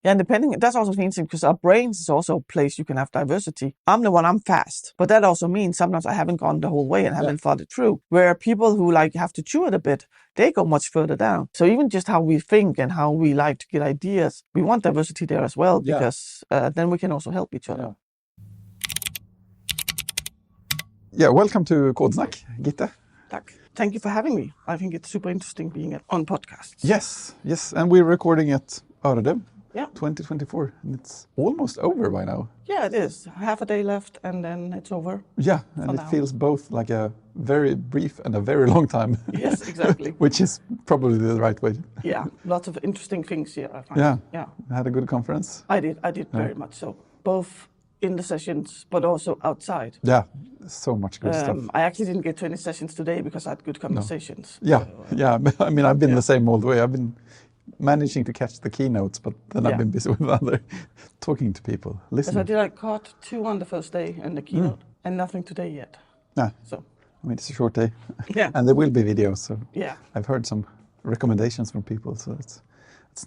Yeah, and depending, that's also interesting because our brains is also a place you can have diversity. I'm fast, but that also means sometimes I haven't gone the whole way and haven't thought it through. Where people who like have to chew it a bit, they go much further down. So even just how we think and how we like to get ideas, we want diversity there as well, because then we can also help each other. Yeah, welcome to Kodsnack, Gitte. Thank you for having me. I think it's super interesting being on podcasts. Yes, and we're recording at Öredem. Yeah. 2024, and it's almost over by now. Yeah, it is. Half a day left, and then it's over. Yeah, and it feels both like a very brief and a very long time. Yes, exactly. Which is probably the right way. Yeah, lots of interesting things here, I find. Yeah. Had a good conference? I did very much so. Both in the sessions, but also outside. Yeah, so much good stuff. I actually didn't get to any sessions today because I had good conversations. No. Yeah. I mean, I've been the same all the way. I've been managing to catch the keynotes, but then I've been busy with other talking to people, listening. Because I caught 2 on the first day in the keynote, and nothing today yet. Yeah. So, I mean, it's a short day. Yeah. And there will be videos, so yeah. I've heard some recommendations from people, so it's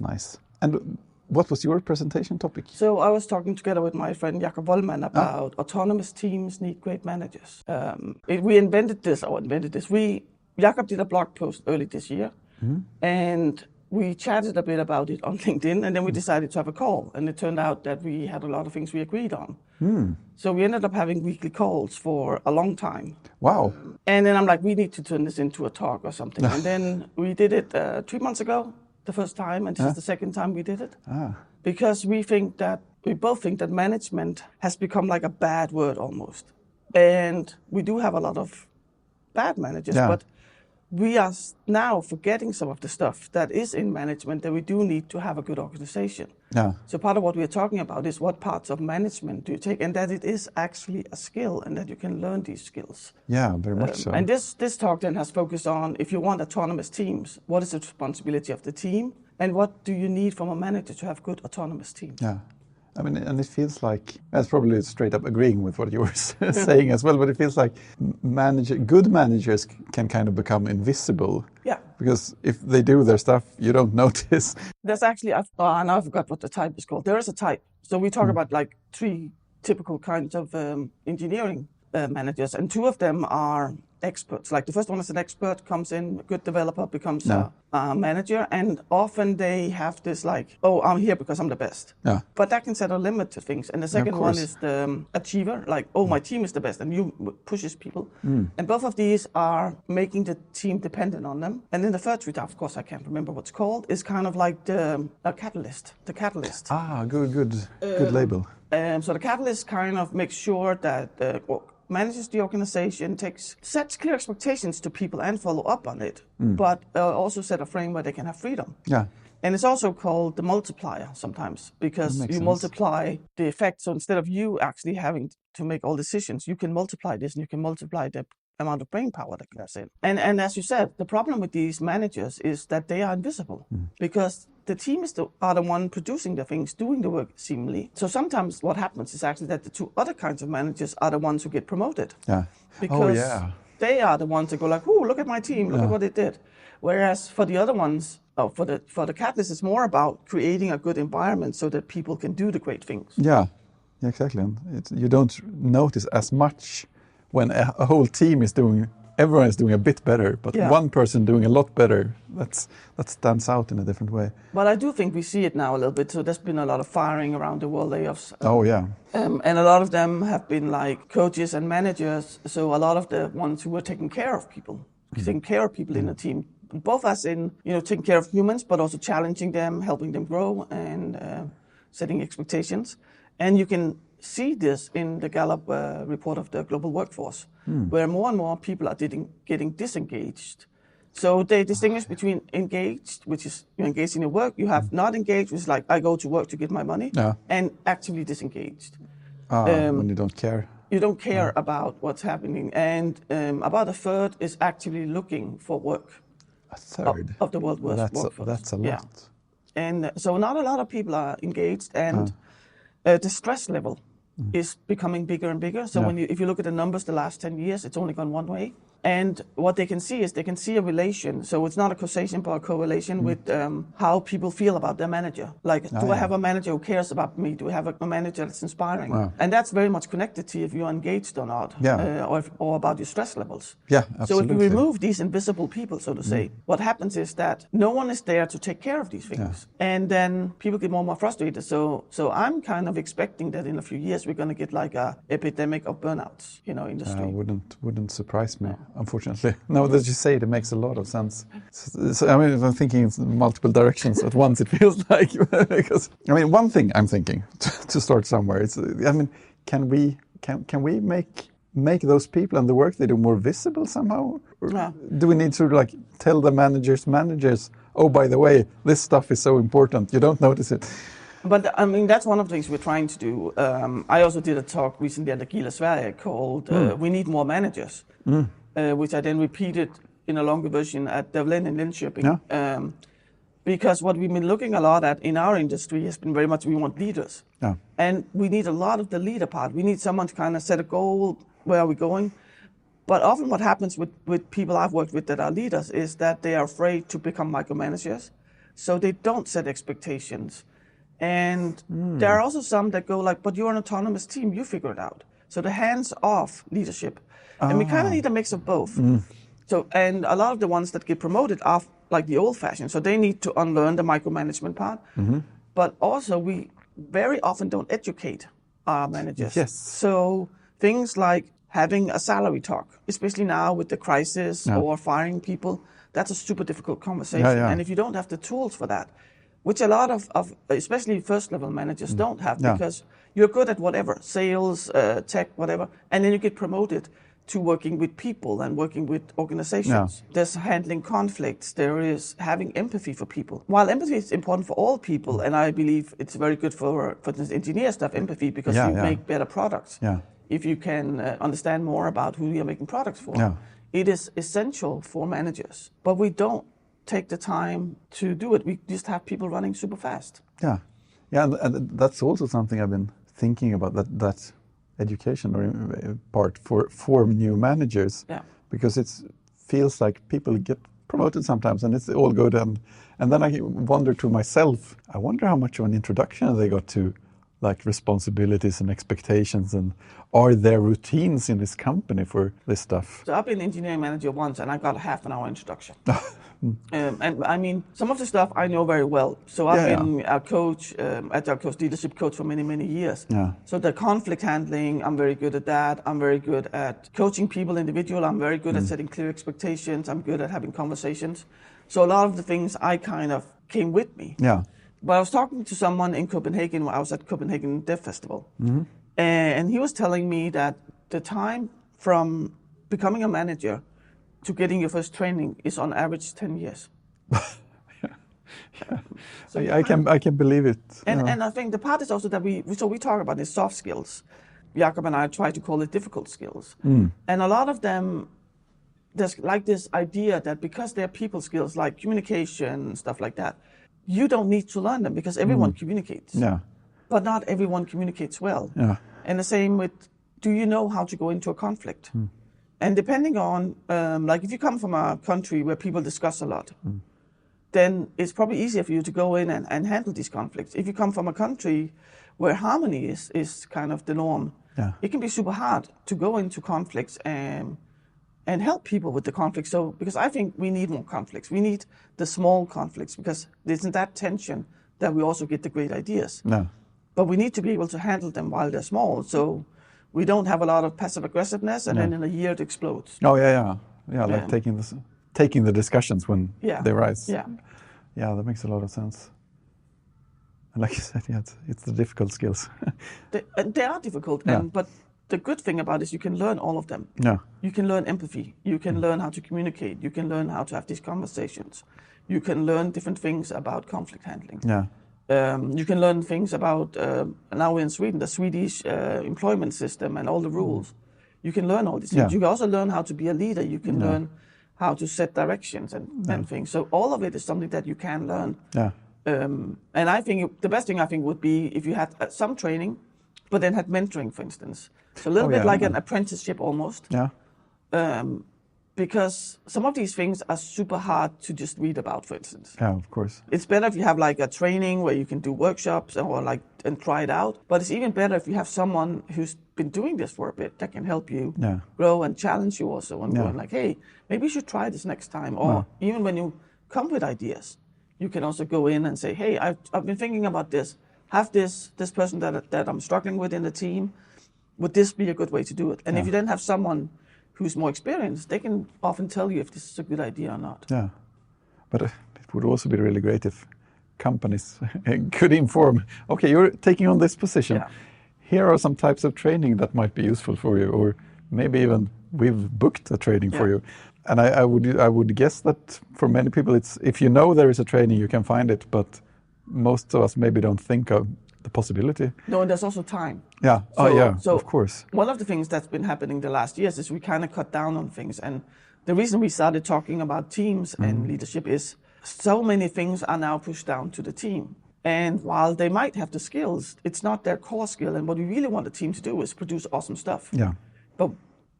nice. And what was your presentation topic? So I was talking together with my friend Jakob Wollman about autonomous teams need great managers. Jakob did a blog post early this year, and we chatted a bit about it on LinkedIn, and then we decided to have a call. And it turned out that we had a lot of things we agreed on. So we ended up having weekly calls for a long time. Wow. And then I'm like, we need to turn this into a talk or something. And then we did it 3 months ago, the first time, and this is the second time we did it. Because we both think that management has become like a bad word almost. And we do have a lot of bad managers, but we are now forgetting some of the stuff that is in management, that we do need to have a good organization. Yeah. So part of what we're talking about is what parts of management do you take, and that it is actually a skill and that you can learn these skills. Yeah, very much so. And this talk then has focused on, if you want autonomous teams, what is the responsibility of the team, and what do you need from a manager to have good autonomous teams? Yeah. I mean, and it feels like, that's probably straight up agreeing with what you were saying as well, but it feels like good managers can kind of become invisible. Yeah. Because if they do their stuff, you don't notice. There's actually, now I forgot what the type is called. There is a type. So we talk about like 3 typical kinds of engineering managers, and 2 of them are experts. Like the first one is an expert, comes in, a good developer, becomes a manager, and often they have this like, oh, I'm here because I'm the best. Yeah. But that can set a limit to things. And the second one is the achiever, like, oh, my team is the best, and you pushes people. And both of these are making the team dependent on them. And then the third type, of course, I can't remember what's called, is kind of like the catalyst. The catalyst. Good label. So the catalyst kind of makes sure that manages the organization, sets clear expectations to people and follow up on it, but also set a frame where they can have freedom. Yeah. And it's also called the multiplier sometimes, because you multiply the effect. So instead of you actually having to make all decisions, you can multiply this, and you can multiply the amount of brain power that goes in. And as you said, the problem with these managers is that they are invisible, because the team are the one producing the things, doing the work seemingly. So sometimes what happens is actually that the 2 other kinds of managers are the ones who get promoted. Yeah. Because they are the ones that go like, oh, look at my team, look at what they did. Whereas for the other ones, for the catalyst, it's more about creating a good environment so that people can do the great things. Yeah, exactly. And you don't notice as much when a whole team is everyone is doing a bit better, but one person doing a lot better, that stands out in a different way. But I do think we see it now a little bit. So there's been a lot of firing around the world, layoffs. And a lot of them have been like coaches and managers. So a lot of the ones who were taking care of people in the team, both as in, taking care of humans, but also challenging them, helping them grow, and setting expectations. And you can see this in the Gallup report of the global workforce, where more and more people are getting disengaged. So they distinguish between engaged, which is you're engaged in your work. You have not engaged, which is like, I go to work to get my money, and actively disengaged. When you don't care. You don't care about what's happening. And about a third is actively looking for work. A third? Of the world workforce. That's a lot. Yeah. And so not a lot of people are engaged, and the stress level is becoming bigger and bigger. So if you look at the numbers the last 10 years, it's only gone one way. And what they can see is they can see a relation. So it's not a causation, but a correlation with how people feel about their manager. Like, do I have a manager who cares about me? Do I have a manager that's inspiring? Wow. And that's very much connected to if you're engaged or not, or about your stress levels. Yeah, absolutely. So if you remove these invisible people, so to say, what happens is that no one is there to take care of these things. And then people get more and more frustrated. So I'm kind of expecting that in a few years we're going to get like a epidemic of burnouts, industry. Wouldn't surprise me, unfortunately. Now that you say it makes a lot of sense. So, I mean, I'm thinking in multiple directions at once, it feels like. Because, I mean, one thing I'm thinking, to start somewhere, can we make those people and the work they do more visible somehow? Or do we need to tell the managers, oh, by the way, this stuff is so important, you don't notice it? But I mean, that's one of the things we're trying to do. I also did a talk recently at Agila Sverige called We Need More Managers, which I then repeated in a longer version at Devlin in Linköping. Yeah. Because what we've been looking a lot at in our industry has been very much we want leaders. Yeah. And we need a lot of the leader part. We need someone to kind of set a goal, where are we going? But often what happens with people I've worked with that are leaders is that they are afraid to become micromanagers. So they don't set expectations. And there are also some that go but you're an autonomous team, you figure it out. So the hands-off leadership. And we kind of need a mix of both. So, and a lot of the ones that get promoted are like the old-fashioned. So they need to unlearn the micromanagement part. But also we very often don't educate our managers. Yes. So things like having a salary talk, especially now with the crisis or firing people, that's a super difficult conversation. And if you don't have the tools for that, which a lot of especially first-level managers don't have, because you're good at whatever, sales, tech, whatever, and then you get promoted to working with people and working with organizations. There's handling conflicts. There is having empathy for people. While empathy is important for all people, and I believe it's very good for the engineers to have empathy because you make better products. If you can understand more about who you're making products for. It is essential for managers, but we don't take the time to do it. We just have people running super fast. And that's also something I've been thinking about, that education part for new managers, because it feels like people get promoted sometimes and it's all good, and then I wonder to myself, I wonder how much of an introduction they got to responsibilities and expectations, and are there routines in this company for this stuff? So I've been engineering manager once and I got a half an hour introduction. And I mean, some of the stuff I know very well. So I've been a coach, agile coach, leadership coach for many, many years. So the conflict handling, I'm very good at that. I'm very good at coaching people individual. I'm very good at setting clear expectations. I'm good at having conversations. So a lot of the things I kind of came with me. But I was talking to someone in Copenhagen when I was at Copenhagen Dev Festival. And he was telling me that the time from becoming a manager to getting your first training is on average 10 years. So I can believe it. And I think the part is also that we talk about these soft skills. Jakob and I try to call it difficult skills. And a lot of them, there's like this idea that because they're people skills like communication and stuff like that, you don't need to learn them because everyone communicates. But not everyone communicates well. And the same with, do you know how to go into a conflict? And depending on, if you come from a country where people discuss a lot, then it's probably easier for you to go in and handle these conflicts. If you come from a country where harmony is kind of the norm, it can be super hard to go into conflicts and help people with the conflicts. So, because I think we need more conflicts. We need the small conflicts because there's that tension that we also get the great ideas. But we need to be able to handle them while they're small. So we don't have a lot of passive aggressiveness and then in a year it explodes. Like taking the discussions when they rise. That makes a lot of sense. And like you said, it's the difficult skills. They are difficult, but the good thing about it is you can learn all of them. You can learn empathy. You can learn how to communicate. You can learn how to have these conversations. You can learn different things about conflict handling. You can learn things about, now we're in Sweden, the Swedish employment system and all the rules. You can learn all these things. You can also learn how to be a leader. You can learn how to set directions and things. So all of it is something that you can learn. And I think the best thing I think would be if you had some training, but then had mentoring, for instance. So a little bit like an apprenticeship almost. because some of these things are super hard to just read about, for instance. Yeah, of course. It's better if you have like a training where you can do workshops or like and try it out. But it's even better if you have someone who's been doing this for a bit that can help you grow and challenge you also and going like, hey, maybe you should try this next time. Or even when you come with ideas, you can also go in and say, hey, I've been thinking about this. Have this person that I'm struggling with in the team. Would this be a good way to do it? And if you then have someone who's more experienced, they can often tell you if this is a good idea or not. Yeah, but it would also be really great if companies could inform, okay, you're taking on this position. Yeah. Here are some types of training that might be useful for you, or maybe even we've booked a training for you. And I would guess that for many people, it's if you know there is a training, you can find it, but most of us maybe don't think of the possibility. No, and there's also time. Yeah. So of course. One of the things that's been happening the last years is we kind of cut down on things. And the reason we started talking about teams and leadership is so many things are now pushed down to the team. And while they might have the skills, it's not their core skill. And what we really want the team to do is produce awesome stuff. Yeah. But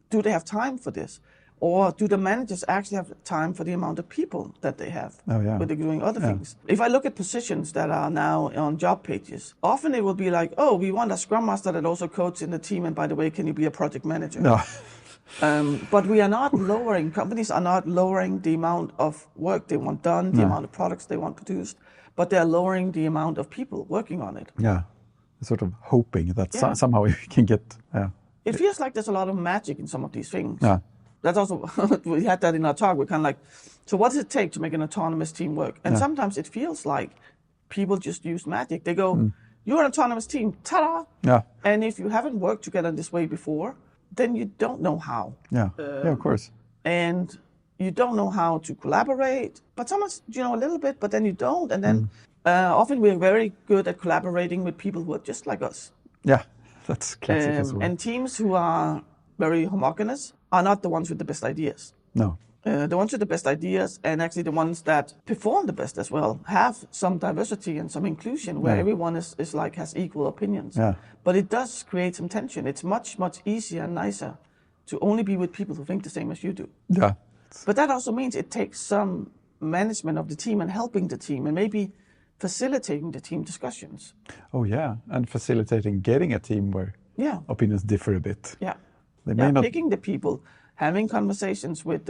do they have time for this? Or do the managers actually have time for the amount of people that they have when they're doing other things? If I look at positions that are now on job pages, often it will be like, oh, we want a scrum master that also codes in the team. And by the way, can you be a project manager? No. But we are not lowering, companies are not lowering the amount of work they want done, the amount of products they want produced, but they're lowering the amount of people working on it. Yeah, sort of hoping that somehow you can get... It feels like there's a lot of magic in some of these things. Yeah. That's also, we had that in our talk. We're kind of like, so what does it take to make an autonomous team work? And sometimes it feels like people just use magic. They go, you're an autonomous team, ta-da! Yeah. And if you haven't worked together this way before, then you don't know how. Yeah, of course. And you don't know how to collaborate, but sometimes you know a little bit, but then you don't. And then often we're very good at collaborating with people who are just like us. Yeah, that's classic as well. And teams who are very homogeneous are not the ones with the best ideas. No. The ones with the best ideas, and actually the ones that perform the best as well, have some diversity and some inclusion where everyone is like has equal opinions. Yeah. But it does create some tension. It's much, much easier and nicer to only be with people who think the same as you do. Yeah. But that also means it takes some management of the team and helping the team and maybe facilitating the team discussions. Oh yeah, and facilitating getting a team where opinions differ a bit. Yeah. They may not... Picking the people, having conversations with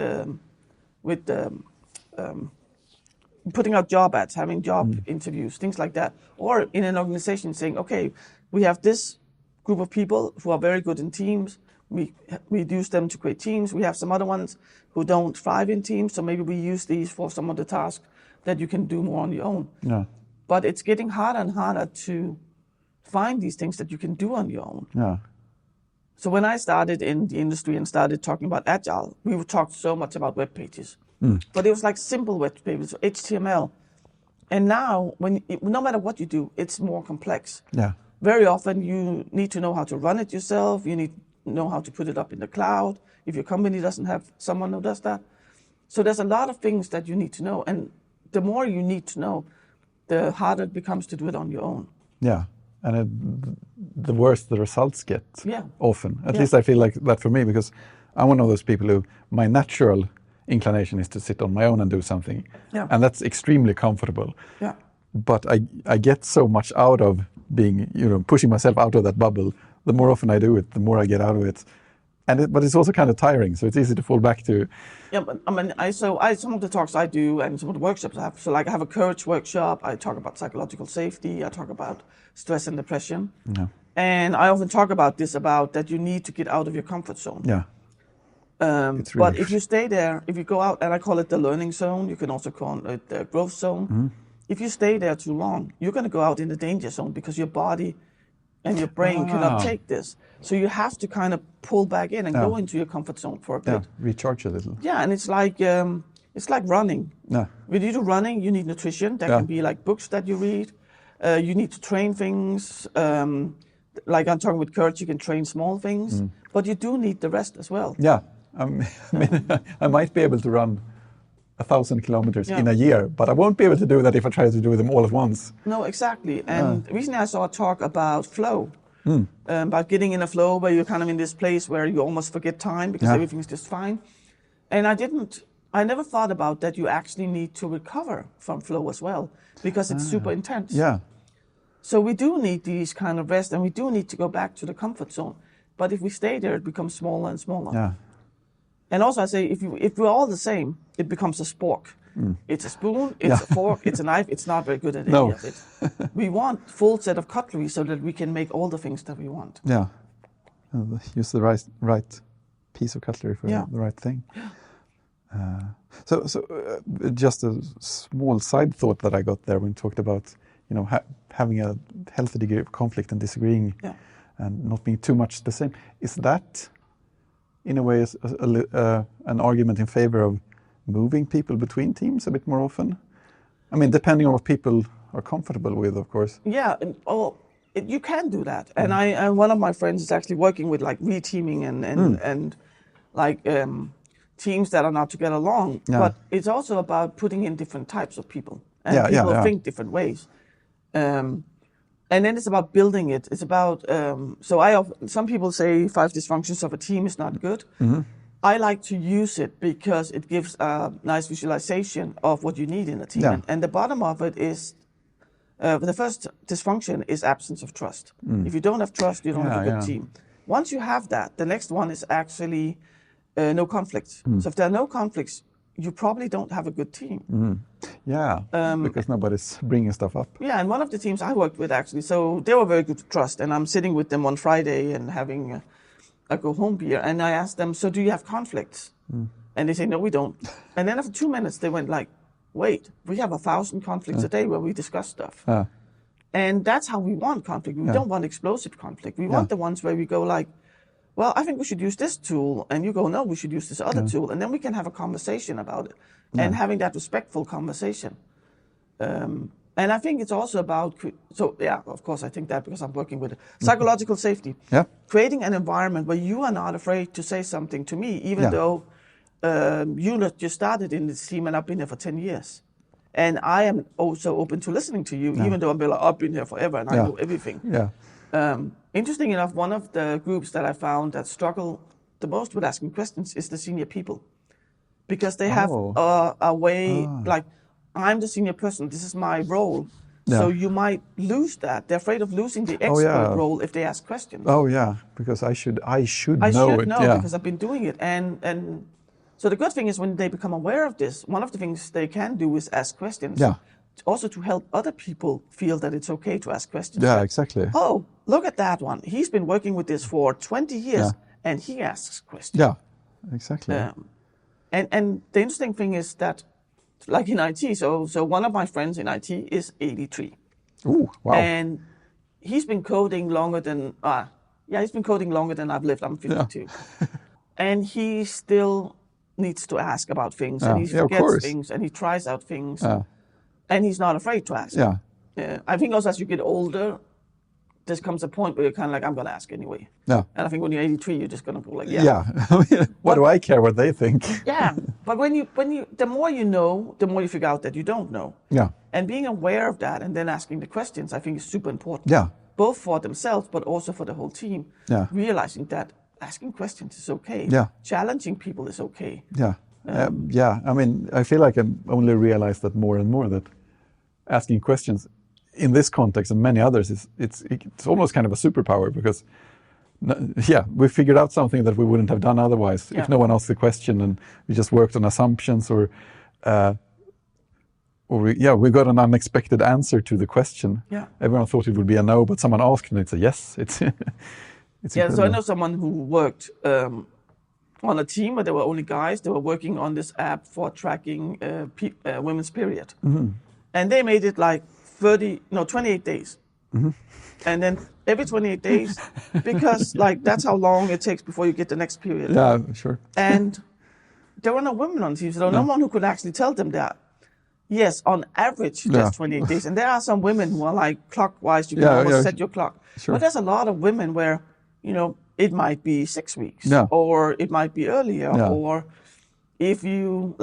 putting out job ads, having job interviews, things like that. Or in an organization saying, okay, we have this group of people who are very good in teams. We use them to create teams. We have some other ones who don't thrive in teams. So maybe we use these for some of the tasks that you can do more on your own. Yeah. But it's getting harder and harder to find these things that you can do on your own. Yeah. So when I started in the industry and started talking about Agile, we talked so much about web pages. But it was like simple web pages, so HTML. And now, no matter what you do, it's more complex. Yeah. Very often you need to know how to run it yourself. You need to know how to put it up in the cloud. If your company doesn't have someone who does that. So there's a lot of things that you need to know. And the more you need to know, the harder it becomes to do it on your own. Yeah. And the worse the results get often. At least I feel like that for me, because I'm one of those people who my natural inclination is to sit on my own and do something. Yeah. And that's extremely comfortable. Yeah. But I get so much out of being, pushing myself out of that bubble. The more often I do it, the more I get out of it. But it's also kind of tiring, so it's easy to fall back to. Yeah, but I mean, some of the talks I do and some of the workshops I have. So, like, I have a courage workshop. I talk about psychological safety. I talk about stress and depression. Yeah. And I often talk about that you need to get out of your comfort zone. Yeah. But if you stay there, if you go out, and I call it the learning zone, you can also call it the growth zone. Mm-hmm. If you stay there too long, you're going to go out in the danger zone because your body and your brain cannot take this. So you have to kind of pull back in and go into your comfort zone for a bit. Yeah, recharge a little. Yeah, and it's like running. Yeah. When you do running, you need nutrition. That can be like books that you read. You need to train things. Like I'm talking with Kurt, you can train small things. But you do need the rest as well. Yeah. I mean, I might be able to run 1,000 kilometers in a year, but I won't be able to do that if I try to do them all at once. No, exactly. And recently I saw a talk about flow, about getting in a flow where you're kind of in this place where you almost forget time because everything's just fine. And I never thought about that you actually need to recover from flow as well, because it's super intense. Yeah. So we do need these kind of rest, and we do need to go back to the comfort zone. But if we stay there, it becomes smaller and smaller. Yeah. And also I say, if we're all the same, it becomes a spork. It's a spoon, it's a fork, it's a knife. It's not very good at any of it. We want full set of cutlery so that we can make all the things that we want. Yeah. Use the right piece of cutlery for the right thing. So just a small side thought that I got there when you talked about, having a healthy degree of conflict and disagreeing and not being too much the same. Is that, in a way, an argument in favor of moving people between teams a bit more often? I mean, depending on what people are comfortable with, of course. Yeah, you can do that. And one of my friends is actually working with like reteaming and teams that are not to get along. Yeah. But it's also about putting in different types of people. And people think different ways. And then it's about building it. It's about, some people say 5 dysfunctions of a team is not good. Mm-hmm. I like to use it because it gives a nice visualization of what you need in a team. Yeah. And the bottom of it is, the first dysfunction is absence of trust. If you don't have trust, you don't have a good team. Once you have that, the next one is actually no conflicts. So if there are no conflicts, you probably don't have a good team. Yeah, because nobody's bringing stuff up. Yeah, and one of the teams I worked with actually, so they were very good to trust, and I'm sitting with them on Friday and having a go-home beer, and I asked them, so do you have conflicts? And they say, no, we don't. And then after 2 minutes, they went like, wait, we have 1,000 conflicts a day where we discuss stuff. And that's how we want conflict. We don't want explosive conflict. We want the ones where we go like, well, I think we should use this tool. And you go, no, we should use this other tool. And then we can have a conversation about it. And having that respectful conversation. And I think it's also about, of course, I think that because I'm working with it. Psychological safety. Yeah. Creating an environment where you are not afraid to say something to me, even though you just started in this team and I've been here for 10 years. And I am also open to listening to you, even though I've been here forever and I know everything. Yeah. Interesting enough, one of the groups that I found that struggle the most with asking questions is the senior people. Because they have a way, like, I'm the senior person, this is my role. Yeah. So you might lose that. They're afraid of losing the expert role if they ask questions. Oh yeah, because I should know it. Because I've been doing it. And so the good thing is when they become aware of this, one of the things they can do is ask questions. Yeah. Also to help other people feel that it's okay to ask questions. Yeah, exactly. Oh, look at that one. He's been working with this for 20 years and he asks questions. Yeah, exactly. And the interesting thing is that, like in IT, so one of my friends in IT is 83. Ooh, wow. And he's been coding longer than, I've lived. I'm 52. Yeah. And he still needs to ask about things, and he forgets things, and he tries out things, and he's not afraid to ask. Yeah. I think also as you get older, there comes a point where you're kind of like, I'm going to ask anyway. Yeah. And I think when you're 83, you're just going to go like, what do I care what they think? Yeah. But when you, the more you know, the more you figure out that you don't know. Yeah. And being aware of that and then asking the questions, I think is super important. Yeah. Both for themselves, but also for the whole team. Yeah. Realizing that asking questions is okay. Yeah. Challenging people is okay. Yeah. I mean, I feel like I only realize that more and more, that asking questions in this context and many others, it's almost kind of a superpower, because we figured out something that we wouldn't have done otherwise if no one asked the question, and we just worked on assumptions, or we got an unexpected answer to the question. Yeah. Everyone thought it would be a no, but someone asked and it's a yes. It's incredible. So I know someone who worked on a team where there were only guys. They were working on this app for tracking women's period. Mm-hmm. And they made it like 28 days. Mm-hmm. And then every 28 days, because like that's how long it takes before you get the next period. Yeah, sure. And there were no women on the team, so no one who could actually tell them that. Yes, on average, just 28 days. And there are some women who are like clockwise, you can almost set your clock. Sure. But there's a lot of women where, it might be 6 weeks, or it might be earlier, or if you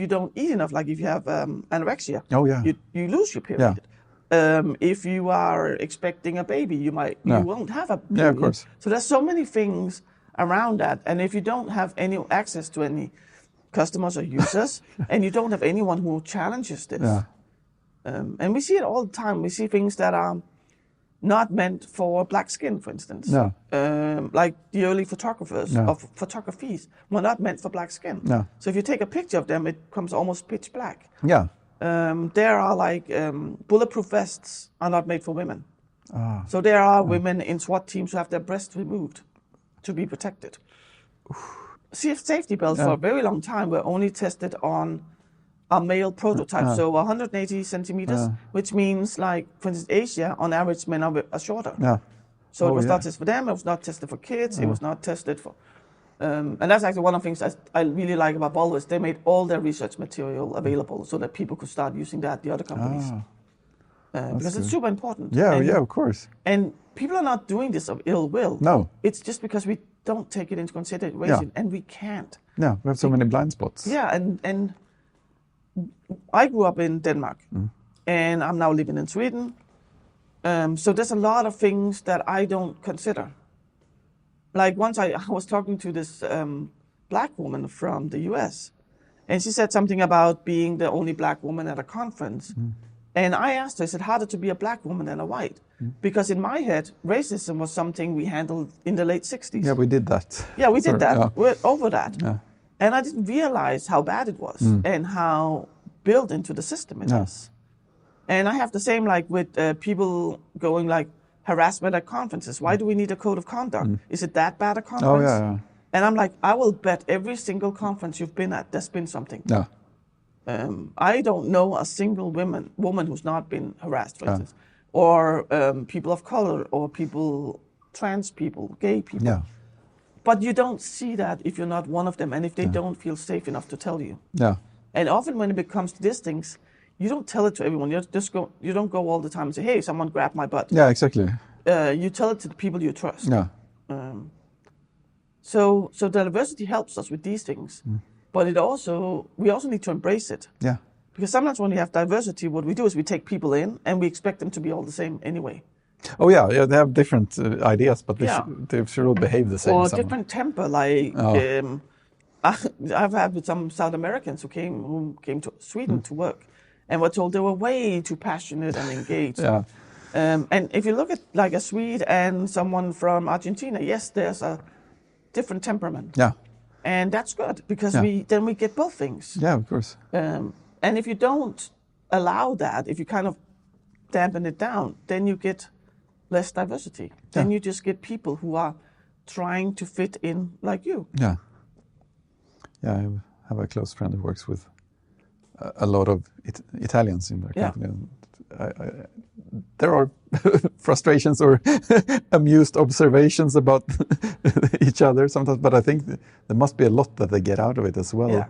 don't eat enough, like if you have anorexia, you lose your period. Yeah. If you are expecting a baby, you won't have a period. Yeah, of course. So there's so many things around that. And if you don't have any access to any customers or users, and you don't have anyone who challenges this, and we see it all the time. We see things that are not meant for black skin, for instance. Like the early photographers of photographies were not meant for black skin. So if you take a picture of them, it comes almost pitch black. There are like bulletproof vests are not made for women. So there are women in SWAT teams who have their breasts removed to be protected. Safety belts for a very long time were only tested on a male prototype, so 180 centimeters, which means, like, for instance, Asia, on average, men are shorter. So it was not tested for them, it was not tested for kids, it was not tested for... and that's actually one of the things I really like about Volvo is they made all their research material available so that people could start using that, the other companies. Because it's super important. Of course. And people are not doing this of ill will. No. It's just because we don't take it into consideration, and we can't. We have so many blind spots. And I grew up in Denmark, and I'm now living in Sweden. So there's a lot of things that I don't consider. Like once I was talking to this black woman from the US, and she said something about being the only black woman at a conference. And I asked her, is it harder to be a black woman than a white? Because in my head, racism was something we handled in the late 60s. Yeah, we did that. Yeah, we did that. We're over that. And I didn't realize how bad it was and how built into the system it is. And I have the same like with people going like harassment at conferences. Why do we need a code of conduct? Is it that bad a conference? And I'm like, I will bet every single conference you've been at, there's been something. I don't know a single woman who's not been harassed, for instance, or people of color, or people, trans people, gay people. But you don't see that if you're not one of them, and if they don't feel safe enough to tell you. And often when it comes to these things, you don't tell it to everyone. You don't go all the time and say, "Hey, someone grabbed my butt." Exactly. You tell it to the people you trust. So diversity helps us with these things. But we also need to embrace it. Because sometimes when we have diversity, what we do is we take people in and we expect them to be all the same anyway. They have different ideas, but they should all behave the same. Or different temper, like I've had with some South Americans who came to Sweden to work and were told they were way too passionate and engaged. And if you look at like a Swede and someone from Argentina, yes, there's a different temperament. And that's good because then we get both things. Of course. And if you don't allow that, if you kind of dampen it down, then you get less diversity. Then you just get people who are trying to fit in like you. I have a close friend who works with a lot of Italians in their company. There are frustrations or amused observations about each other sometimes, but I think there must be a lot that they get out of it as well.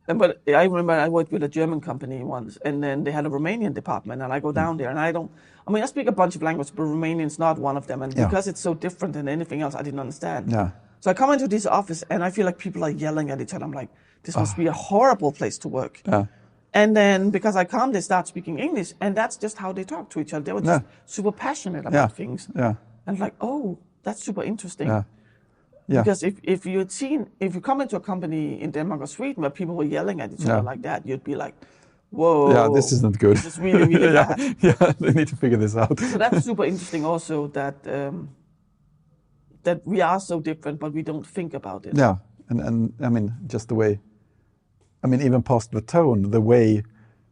But I remember I worked with a German company once, and then they had a Romanian department, and I go down there, and I speak a bunch of languages, but Romanian's not one of them, and because it's so different than anything else, I didn't understand. So I come into this office, and I feel like people are yelling at each other. I'm like, this must be a horrible place to work. And then because I come, they start speaking English, and that's just how they talk to each other. They were just super passionate about things. And like, oh, that's super interesting. Because if you come into a company in Denmark or Sweden where people were yelling at each other like that, you'd be like, whoa. This isn't good. This is really, really bad. They need to figure this out. So that's super interesting also that we are so different, but we don't think about it. And I mean, just the way, even past the tone, the way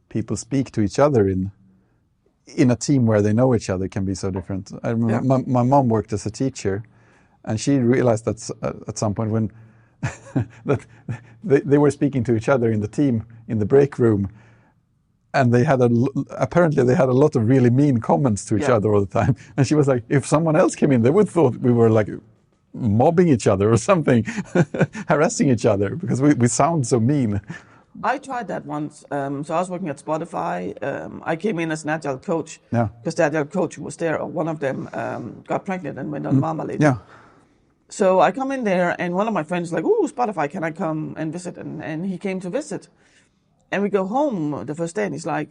people speak to each other in a team where they know each other can be so different. I remember my mom worked as a teacher, and she realized that at some point when that they were speaking to each other in the team in the break room, and apparently they had a lot of really mean comments to each other all the time. And she was like, if someone else came in, they would thought we were like mobbing each other or something, harassing each other because we sound so mean. I tried that once. So I was working at Spotify. I came in as an agile coach because the agile coach who was there, one of them got pregnant and went on mama leave. So I come in there, and one of my friends is like, "Ooh, Spotify, can I come and visit?" And he came to visit. And we go home the first day, and he's like,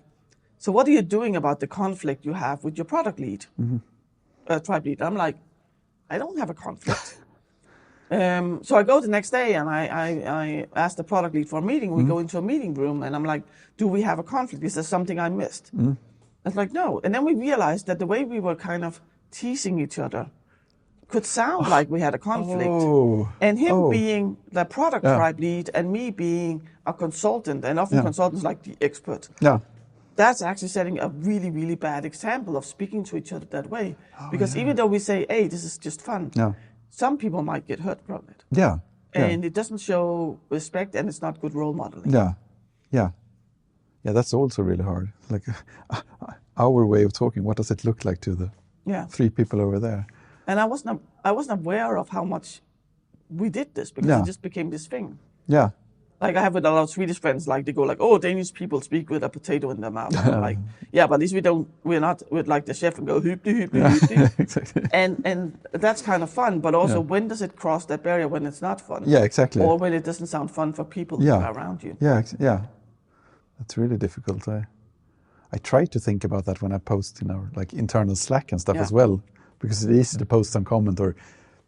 "So what are you doing about the conflict you have with your product lead, tribe lead?" I'm like, "I don't have a conflict. So I go the next day and I ask the product lead for a meeting. We go into a meeting room and I'm like, do we have a conflict? Is there something I missed? It's like, no. And then we realized that the way we were kind of teasing each other could sound like we had a conflict. And him being the product tribe lead and me being a consultant, and often consultants like the expert. Yeah. That's actually setting a really, really bad example of speaking to each other that way. Because even though we say, hey, this is just fun, some people might get hurt from it. Yeah. And it doesn't show respect and it's not good role modeling. Yeah. Yeah. Yeah, that's also really hard. Like our way of talking, what does it look like to the three people over there? And I wasn't aware of how much we did this because it just became this thing. Yeah. Like I have with a lot of Swedish friends, like they go like, oh, Danish people speak with a potato in their mouth. And I'm like, yeah, but at least we're not with like the chef and go hoopty. Exactly. And that's kind of fun, but also when does it cross that barrier when it's not fun? Yeah, exactly. Or when it doesn't sound fun for people who are around you. Yeah, yeah. That's really difficult. I try to think about that when I post in our like internal Slack and stuff as well, because it's easy to post some comment or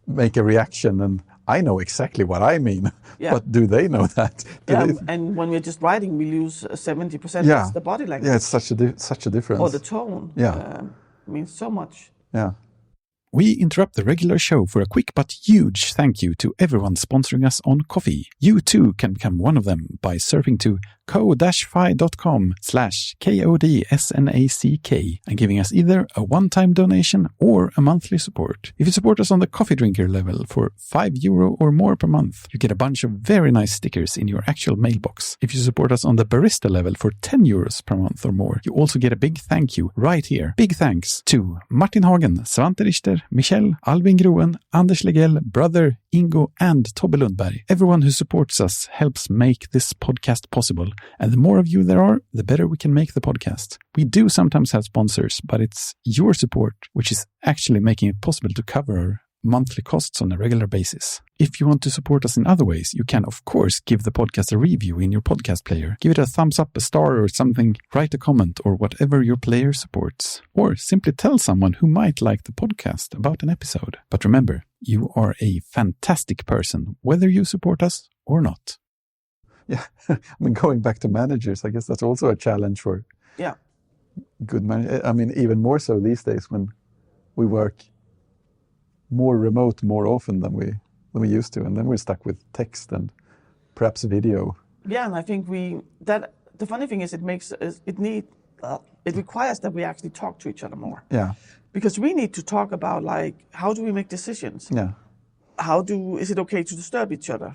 make a reaction and I know exactly what I mean, but do they know that? And when we're just writing, we lose 70%. That's the body language. Yeah, it's such a difference. Or the tone. Yeah, means so much. Yeah. We interrupt the regular show for a quick but huge thank you to everyone sponsoring us on Ko-fi. You too can become one of them by surfing to ko-fi.com/KODSNACK and giving us either a one-time donation or a monthly support. If you support us on the coffee drinker level for €5 or more per month, you get a bunch of very nice stickers in your actual mailbox. If you support us on the barista level for €10 per month or more, you also get a big thank you right here. Big thanks to Martin Hagen, Svante Richter, Michelle, Alvin Groen, Anders Legell, Brother, Ingo, and Tobbe Lundberg. Everyone who supports us helps make this podcast possible. And the more of you there are, the better we can make the podcast. We do sometimes have sponsors, but it's your support which is actually making it possible to cover our monthly costs on a regular basis. If you want to support us in other ways, you can of course give the podcast a review in your podcast player. Give it a thumbs up, a star or something, write a comment or whatever your player supports. Or simply tell someone who might like the podcast about an episode. But remember, you are a fantastic person, whether you support us or not. Yeah, I mean, going back to managers, I guess that's also a challenge for good managers. I mean, even more so these days when we work more remote more often than we used to, and then we're stuck with text and perhaps video. Yeah, and I think the funny thing is it requires that we actually talk to each other more. Yeah, because we need to talk about like how do we make decisions? Yeah, is it okay to disturb each other?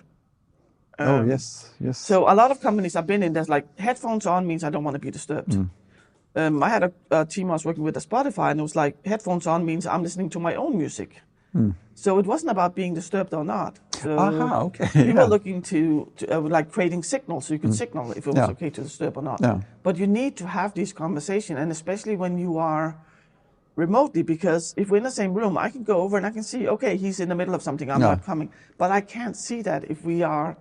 Yes. So a lot of companies I've been in, there's like headphones on means I don't want to be disturbed. I had a team I was working with at Spotify, and it was like headphones on means I'm listening to my own music. So it wasn't about being disturbed or not. So okay. We were looking to like creating signals, so you could signal if it was okay to disturb or not. Yeah. But you need to have these conversations, and especially when you are remotely, because if we're in the same room, I can go over and I can see, okay, he's in the middle of something, I'm not coming. But I can't see that if we are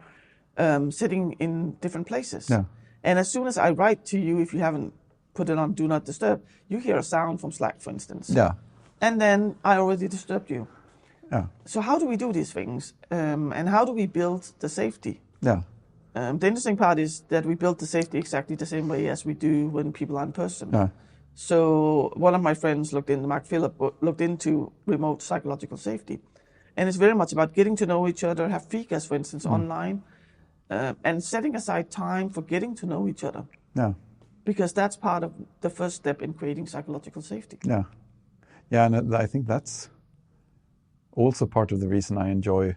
sitting in different places. Yeah. And as soon as I write to you, if you haven't put it on Do Not Disturb, you hear a sound from Slack, for instance. Yeah. And then I already disturbed you. Yeah. So how do we do these things? And how do we build the safety? Yeah. The interesting part is that we build the safety exactly the same way as we do when people are in person. Yeah. So one of my friends Mark Phillip, looked into remote psychological safety. And it's very much about getting to know each other, have fikas, for instance, online, and setting aside time for getting to know each other. Yeah. Because that's part of the first step in creating psychological safety. Yeah. Yeah, and I think that's also part of the reason I enjoy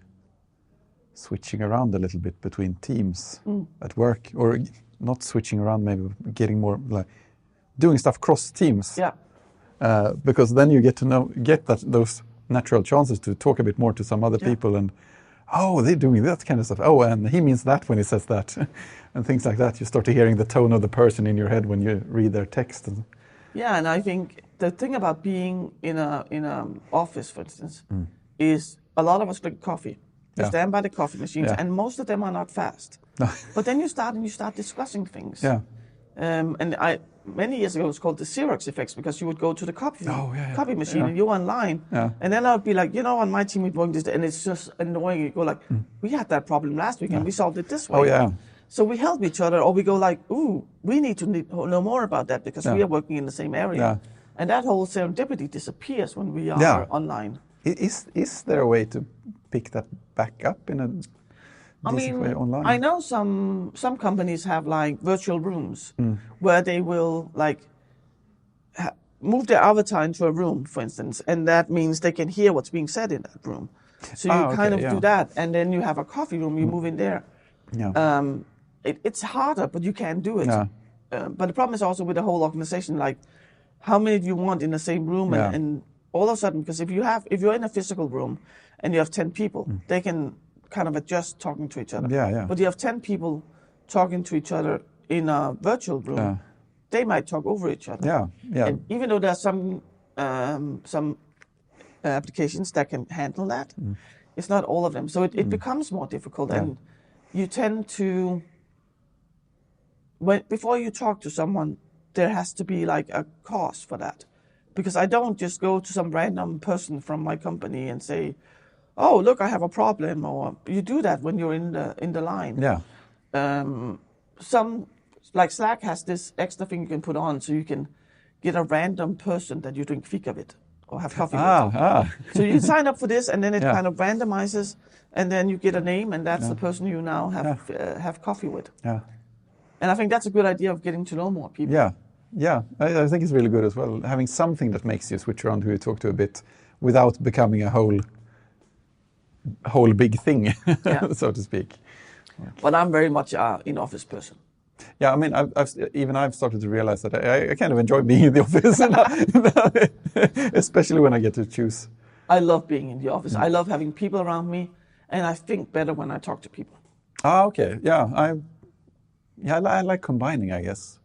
switching around a little bit between teams at work, or not switching around, maybe getting more like doing stuff cross teams. Yeah. Because then you get those natural chances to talk a bit more to some other people, and they're doing that kind of stuff. And he means that when he says that, and things like that. You start to hearing the tone of the person in your head when you read their text. Yeah, and I think the thing about being in a office, for instance, is a lot of us drink coffee. You stand by the coffee machines, and most of them are not fast. But then you start discussing things. Yeah. And many years ago, it was called the Xerox effects, because you would go to the copy machine and you're online. Yeah. And then I'd be like, on my team, we're doing this, and it's just annoying. You go like, we had that problem last week and we solved it this way. Oh, yeah. So we help each other, or we go like, ooh, we need to know more about that because we are working in the same area. Yeah. And that whole serendipity disappears when we are online. Is there a way to pick that back up in a decent way online? I know some companies have like virtual rooms where they will like move their avatar into a room, for instance, and that means they can hear what's being said in that room. So you do that, and then you have a coffee room, you move in there. Yeah. It's harder, but you can do it. Yeah. But the problem is also with the whole organization, like how many do you want in the same room? And all of a sudden, because if you're in a physical room and you have 10 people, they can kind of adjust talking to each other. Yeah. But you have 10 people talking to each other in a virtual room, they might talk over each other. Yeah. And even though there's some applications that can handle that, it's not all of them. So it becomes more difficult, and you tend to, before you talk to someone, there has to be like a cause for that. Because I don't just go to some random person from my company and say, oh, look, I have a problem. Or you do that when you're in the line. Yeah. Like Slack has this extra thing you can put on, so you can get a random person that you drink fika with or have coffee with. So you sign up for this, and then it kind of randomizes, and then you get a name, and that's the person you now have coffee with. Yeah. And I think that's a good idea of getting to know more people. Yeah. I think it's really good as well, having something that makes you switch around who you talk to a bit without becoming a whole big thing, so to speak. But I'm very much an in-office person. Yeah, I mean, I've started to realize that I kind of enjoy being in the office, especially when I get to choose. I love being in the office. I love having people around me, and I think better when I talk to people. Okay. Yeah, I like combining, I guess.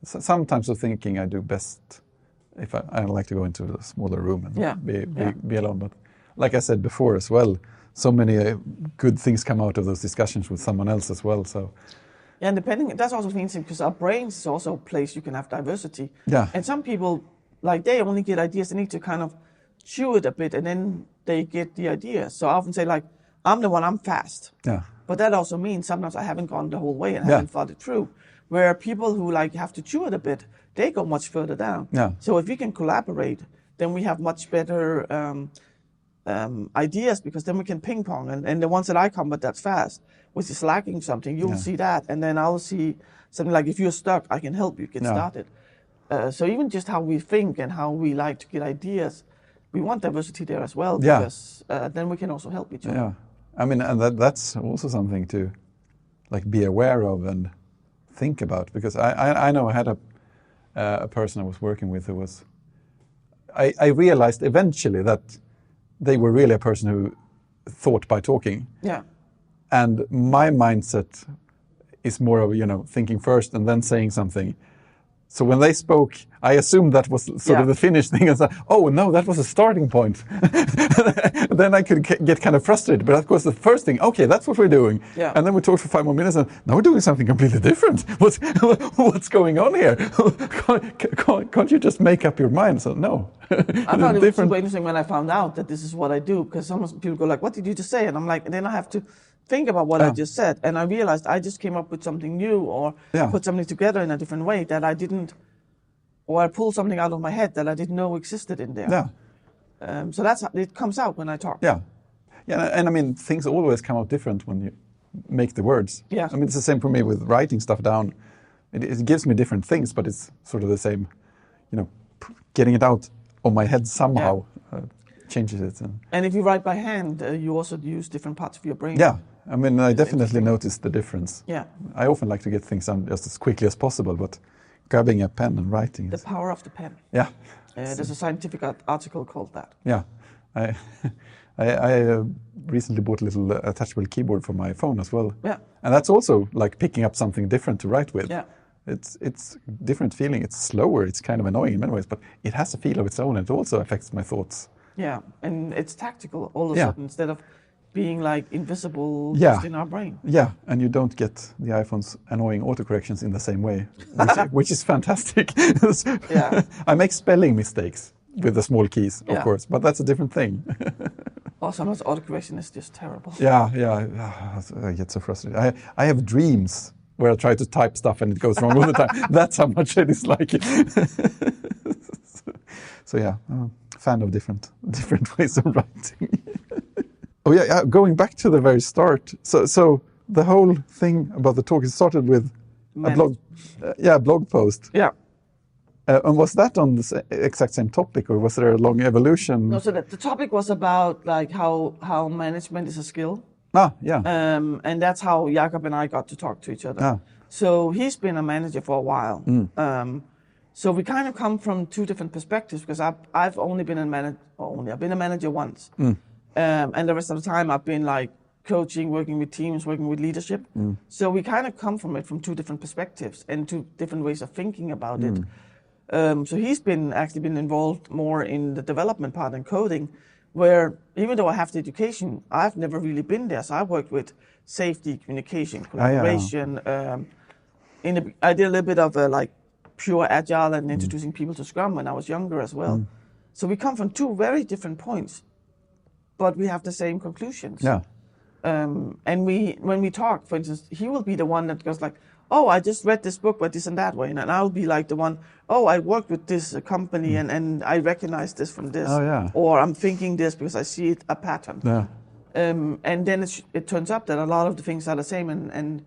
Sometimes of thinking I do best if I like to go into a smaller room and be alone. But like I said before as well, so many good things come out of those discussions with someone else as well. So. Yeah, and that's also interesting because our brains is also a place you can have diversity. Yeah. And some people, like, they only get ideas, they need to kind of chew it a bit, and then they get the idea. So I often say, like, I'm fast. Yeah. But that also means sometimes I haven't gone the whole way and haven't thought it through. Where people who like have to chew it a bit, they go much further down. Yeah. So if we can collaborate, then we have much better ideas, because then we can ping pong. And the ones that I come with that's fast, which is lacking something, you'll see that. And then I'll see something like, if you're stuck, I can help you get started. So even just how we think and how we like to get ideas, we want diversity there as well, because then we can also help each other. Yeah. I mean, and that's also something to like be aware of and think about, because I know I had a person I was working with who was, I realized eventually that they were really a person who thought by talking. Yeah. And my mindset is more of, thinking first and then saying something. So when they spoke, I assumed that was sort of the finished thing, and said, "Oh no, that was a starting point." Then I could get kind of frustrated. But of course, the first thing, okay, that's what we're doing. Yeah. And then we talked for 5 more minutes, and now we're doing something completely different. What's going on here? Can't you just make up your mind? So no. I thought it was super interesting when I found out that this is what I do, because some people go like, "What did you just say?" And I'm like, and then I have to think about what I just said, and I realized I just came up with something new, or put something together in a different way that I didn't, or I pulled something out of my head that I didn't know existed in there. Yeah. So that's how it comes out when I talk. Yeah. And I mean, things always come out different when you make the words. Yeah. I mean, it's the same for me with writing stuff down. It gives me different things, but it's sort of the same, getting it out of my head somehow changes it. And if you write by hand, you also use different parts of your brain. Yeah. I mean, I definitely noticed the difference. Yeah. I often like to get things done just as quickly as possible, but grabbing a pen and writing. The power of the pen. Yeah. There's a scientific article called that. Yeah. I recently bought a little attachable keyboard for my phone as well. Yeah. And that's also like picking up something different to write with. Yeah. It's different feeling. It's slower. It's kind of annoying in many ways, but it has a feel of its own, and it also affects my thoughts. Yeah, and it's tactical all of a sudden. Instead of being like invisible just in our brain. Yeah, and you don't get the iPhone's annoying autocorrections in the same way, which is fantastic. I make spelling mistakes with the small keys, of course, but that's a different thing. Sometimes autocorrection is just terrible. I get so frustrated. I have dreams where I try to type stuff and it goes wrong all the time. That's how much I dislike it. So I'm a fan of different ways of writing. Going back to the very start. So the whole thing about the talk, it started with a blog post. Yeah. And was that on the exact same topic, or was there a long evolution? No, so the topic was about like how management is a skill. And that's how Jakob and I got to talk to each other. So he's been a manager for a while. So we kind of come from two different perspectives, because I've only been a manager. I've been a manager once, and the rest of the time I've been like coaching, working with teams, working with leadership. So we kind of come from it from two different perspectives and two different ways of thinking about it. So he's actually been involved more in the development part and coding, where even though I have the education, I've never really been there. So I worked with safety, communication, collaboration. I did a little bit of like pure agile and introducing people to Scrum when I was younger as well. So we come from two very different points, but we have the same conclusions. And when we talk, for instance, he will be the one that goes like, oh, I just read this book, but this and that way. And I'll be like the one, oh, I worked with this company and I recognize this from this. Or I'm thinking this because I see a pattern. And then it turns up that a lot of the things are the same, and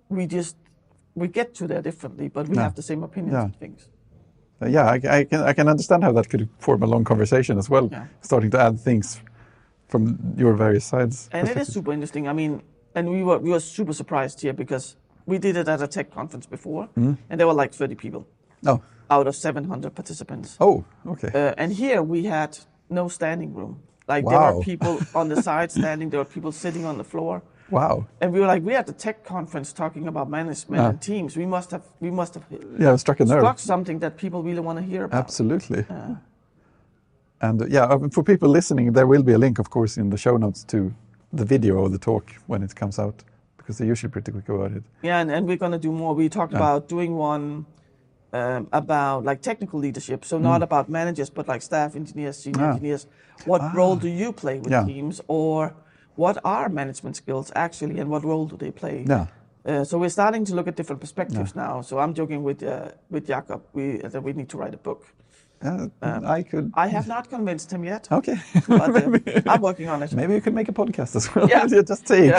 we get to there differently, but we have the same opinions on things. I can understand how that could form a long conversation as well, starting to add things from your various sides. And it is super interesting. I mean, and we were super surprised here, because we did it at a tech conference before, and there were like 30 people out of 700 participants. Oh, okay. And here we had no standing room. Like there were people on the side standing, there were people sitting on the floor. Wow. And we were like, we're at the tech conference talking about management and teams. We must have struck a nerve. Struck something that people really want to hear about. Absolutely. And for people listening, there will be a link, of course, in the show notes to the video of the talk when it comes out, because they're usually pretty quick about it. Yeah, and we're going to do more. We talked about doing one about like technical leadership, so not about managers, but like staff engineers, senior engineers. What role do you play with teams, or what are management skills actually, and what role do they play? So we're starting to look at different perspectives now. So I'm joking with Jakob that we need to write a book. I have not convinced him yet. Okay. But I'm working on it. Maybe you could make a podcast as well. Just see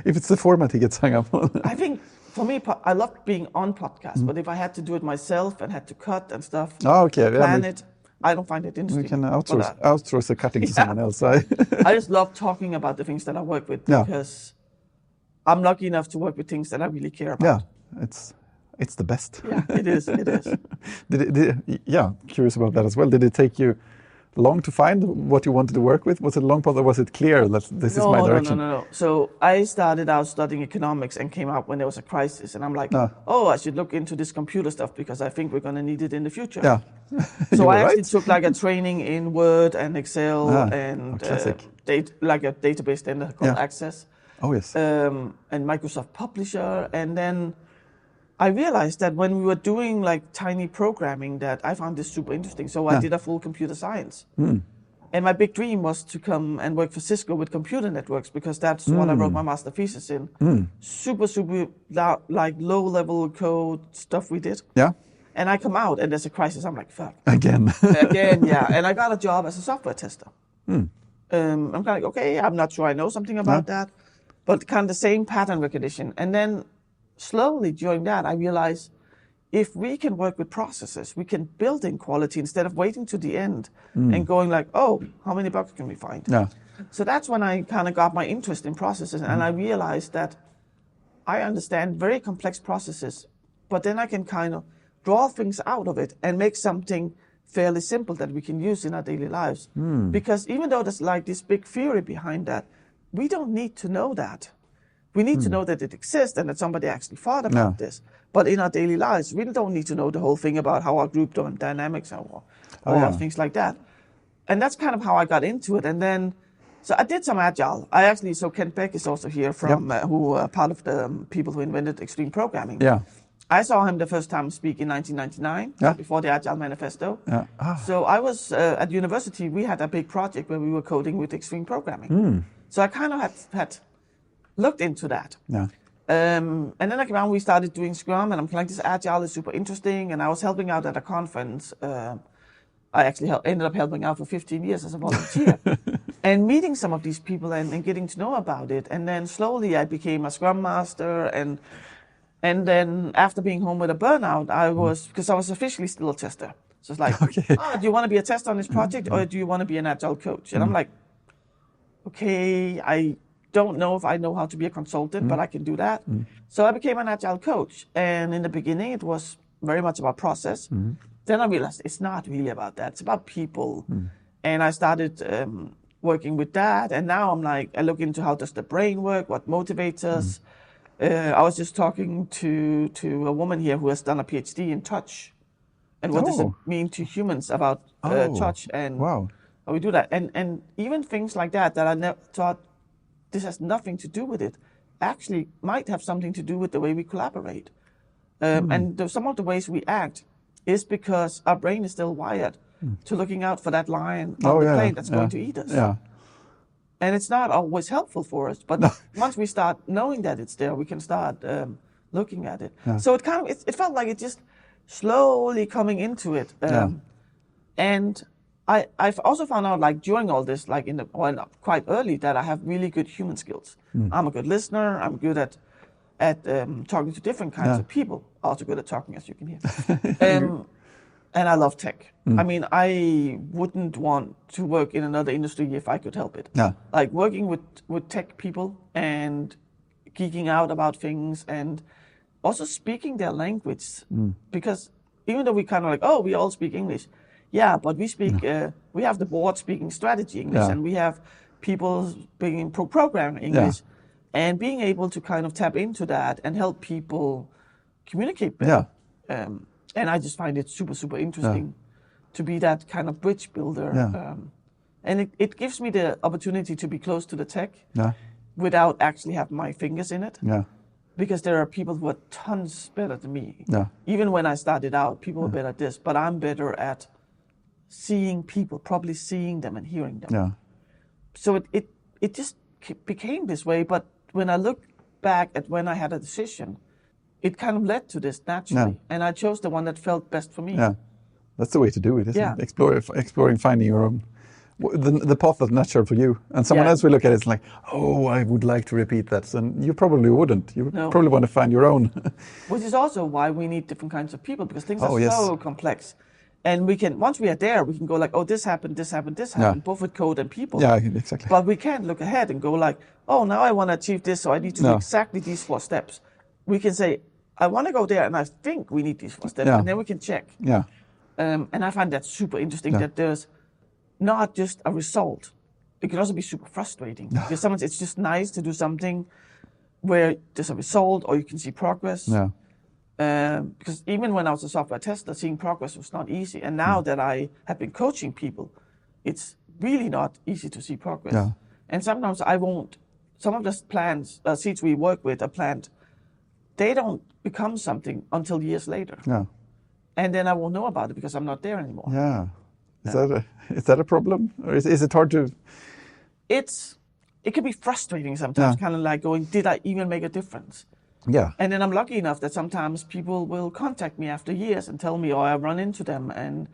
if it's the format he gets hung up on. I think for me, I love being on podcasts, but if I had to do it myself and had to cut and stuff, plan it, I don't find it interesting. We can outsource the cutting to someone else. I just love talking about the things that I work with, because I'm lucky enough to work with things that I really care about. It's the best. Yeah, it is. Curious about that as well. Did it take you long to find what you wanted to work with? Was it a long process, or was it clear that this is my direction? No. So I started out studying economics and came out when there was a crisis. And I'm like, I should look into this computer stuff because I think we're going to need it in the future. Yeah. So I actually took like a training in Word and Excel and like a database standard called Access. Oh, yes. And Microsoft Publisher. And then I realized that when we were doing like tiny programming, that I found this super interesting. So I did a full computer science. And my big dream was to come and work for Cisco with computer networks, because that's what I wrote my master thesis in. Super like low level code stuff we did. Yeah. And I come out and there's a crisis. I'm like, fuck. Again, yeah. And I got a job as a software tester. I'm kind of like, okay, I'm not sure I know something about that, but kind of the same pattern recognition. And then slowly during that, I realized if we can work with processes, we can build in quality instead of waiting to the end and going like, oh, how many bugs can we find? So that's when I kind of got my interest in processes, and I realized that I understand very complex processes, but then I can kind of draw things out of it and make something fairly simple that we can use in our daily lives. Because even though there's like this big theory behind that, we don't need to know that. We need to know that it exists and that somebody actually thought about this. But in our daily lives, we don't need to know the whole thing about how our group dynamics are or things like that. And that's kind of how I got into it. And then So I did some agile. So Kent Beck is also here from who part of the people who invented extreme programming. Yeah. I saw him the first time speak in 1999, before the Agile Manifesto. Yeah. Ah. So I was at university. We had a big project where we were coding with extreme programming. So I kind of had looked into that. Yeah. And then around we started doing Scrum, and I'm like, this Agile is super interesting. And I was helping out at a conference. I actually ended up helping out for 15 years as a volunteer. And meeting some of these people and getting to know about it. And then slowly I became a Scrum Master. And then after being home with a burnout, because I was officially still a tester. So it's like, do you want to be a tester on this project or do you want to be an Agile coach? And I'm like, okay, I don't know if I know how to be a consultant, but I can do that. So I became an Agile coach. And in the beginning, it was very much about process. Then I realized it's not really about that. It's about people. And I started working with that. And now I'm like, I look into how does the brain work, what motivates us. I was just talking to a woman here who has done a PhD in touch. And what does it mean to humans about touch and how we do that. And even things like that I never thought this has nothing to do with it, actually might have something to do with the way we collaborate. And some of the ways we act is because our brain is still wired to looking out for that lion on the plane that's going to eat us. Yeah. And it's not always helpful for us, but once we start knowing that it's there, we can start looking at it. Yeah. So it felt like it just slowly coming into it. And I've also found out, like during all this, like quite early, that I have really good human skills. I'm a good listener. I'm good at talking to different kinds of people. Also good at talking, as you can hear. And I love tech. I mean, I wouldn't want to work in another industry if I could help it. Yeah. Like working with tech people and geeking out about things and also speaking their language. Because even though we kind of like, we all speak English. Yeah, but we speak, we have the board speaking strategy English and we have people speaking programming English. And being able to kind of tap into that and help people communicate better. And I just find it super, super interesting to be that kind of bridge builder. And it gives me the opportunity to be close to the tech without actually having my fingers in it. Because there are people who are tons better than me. Even when I started out, people were better at this, but I'm better at seeing people, probably seeing them and hearing them. So it just became this way. But when I look back at when I had a decision, it kind of led to this naturally. And I chose the one that felt best for me. That's the way to do it, isn't it? Exploring, finding your own, the path that's natural for you. And someone else will look at it and like, I would like to repeat that. And you probably wouldn't. You probably want to find your own. Which is also why we need different kinds of people, because things are so complex. And we can, once we are there, we can go like, this happened, both with code and people. Yeah, exactly. But we can't look ahead and go like, now I want to achieve this, so I need to do exactly these 4 steps. We can say, I want to go there, and I think we need these 4 steps, and then we can check. And I find that super interesting that there's not just a result. It can also be super frustrating. Because sometimes it's just nice to do something where there's a result or you can see progress. Because even when I was a software tester, seeing progress was not easy. And now that I have been coaching people, it's really not easy to see progress. And sometimes I won't. Some of the seeds we work with are planned. They don't become something until years later. And then I won't know about it because I'm not there anymore. Is that a problem? Or is it hard to... It can be frustrating sometimes, kind of like going, did I even make a difference? And then I'm lucky enough that sometimes people will contact me after years and tell me, I run into them.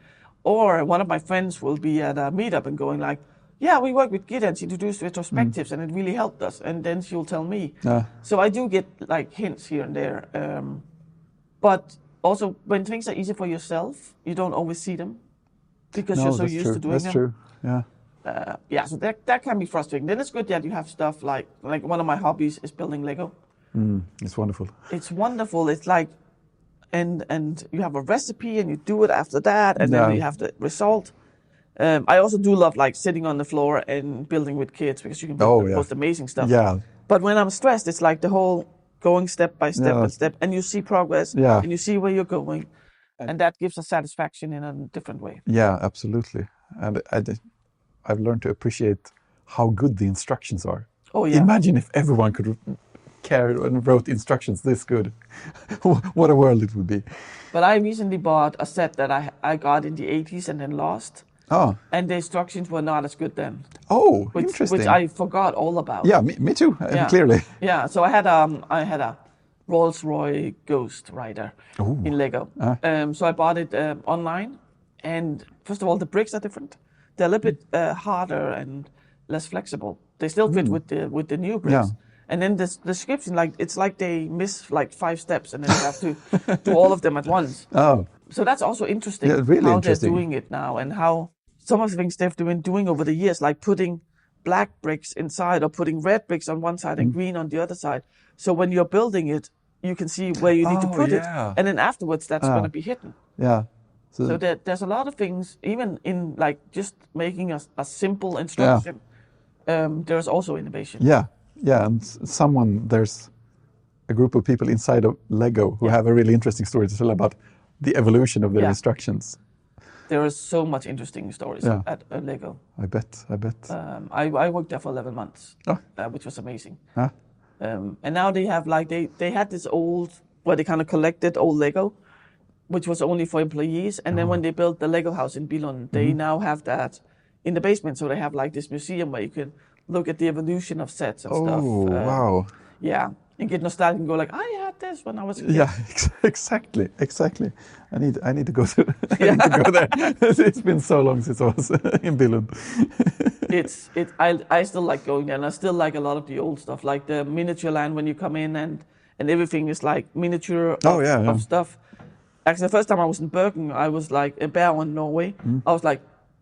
Or one of my friends will be at a meetup and going like, we work with Git and she introduced retrospectives and it really helped us. And then she'll tell me. So I do get like hints here and there. But also when things are easy for yourself, you don't always see them because you're so used to doing them. That's true, so that can be frustrating. Then it's good that you have stuff like one of my hobbies is building Lego. It's wonderful. It's wonderful. It's like, and you have a recipe and you do it after that and then you have the result. I also do love like sitting on the floor and building with kids because you can build the most amazing stuff. But when I'm stressed, it's like the whole going step by step and step, and you see progress and you see where you're going, and that gives a satisfaction in a different way. Yeah, absolutely. And I've learned to appreciate how good the instructions are. Oh yeah. Imagine if everyone could care and wrote instructions this good. What a world it would be. But I recently bought a set that I got in the 80s and then lost. Oh. And the instructions were not as good then. Oh, interesting. Which I forgot all about. Yeah, me too, clearly. Yeah, so I had a Rolls-Royce Ghost Rider in Lego. So I bought it online. And first of all, the bricks are different. They're a little bit harder and less flexible. They still fit with the new bricks. Yeah. And then the description, it's like they miss 5 steps and then you have to do all of them at once. Oh. So that's also interesting, really how interesting. They're doing it now and how some of the things they've been doing over the years, like putting black bricks inside or putting red bricks on one side and green on the other side. So when you're building it, you can see where you need to put it. And then afterwards, that's going to be hidden. Yeah. So there's a lot of things, even in just making a simple instruction, there's also innovation. Yeah. Yeah, and there's a group of people inside of Lego who have a really interesting story to tell about the evolution of their instructions. There is so much interesting stories at Lego. I bet. I worked there for 11 months, which was amazing. Huh? And now they have they had this old, where they kind of collected old Lego, which was only for employees. And then when they built the Lego house in Billund, they now have that in the basement. So they have this museum where you can look at the evolution of sets and stuff. Oh, wow. Yeah, and get nostalgic and go I had this when I was a kid. Yeah, exactly. I need to go to there. It's been so long since I was in Billund. I still like going there, and I still like a lot of the old stuff, like the miniature land when you come in and everything is miniature of stuff. Actually, the first time I was in Bergen, I was in Bergen, Norway. I was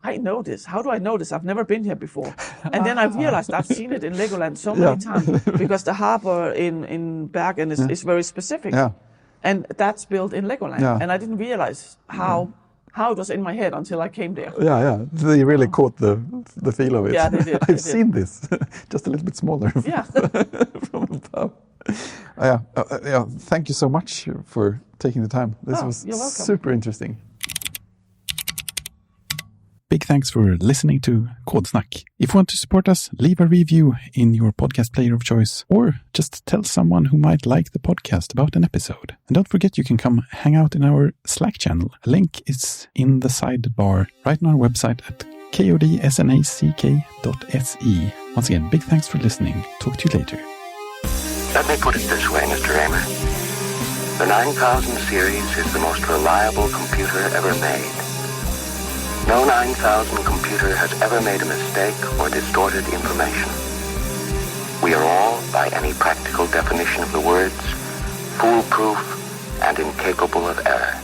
I know this. How do I know this? I've never been here before. And then I realized I've seen it in Legoland so many times because the harbor in Bergen is very specific. Yeah. And that's built in Legoland. Yeah. And I didn't realize how it was in my head until I came there. Yeah. They really caught the feel of it. Yeah, they did. I've seen this, just a little bit smaller from above. Thank you so much for taking the time. This was super interesting. Big thanks for listening to Kodsnack. If you want to support us, leave a review in your podcast player of choice, or just tell someone who might like the podcast about an episode. And don't forget you can come hang out in our Slack channel. A link is in the sidebar right on our website at kodsnack.se. Once again, big thanks for listening. Talk to you later. Let me put it this way, Mr. Raymer. The 9000 series is the most reliable computer ever made. No 9000 computer has ever made a mistake or distorted information. We are all, by any practical definition of the words, foolproof and incapable of error.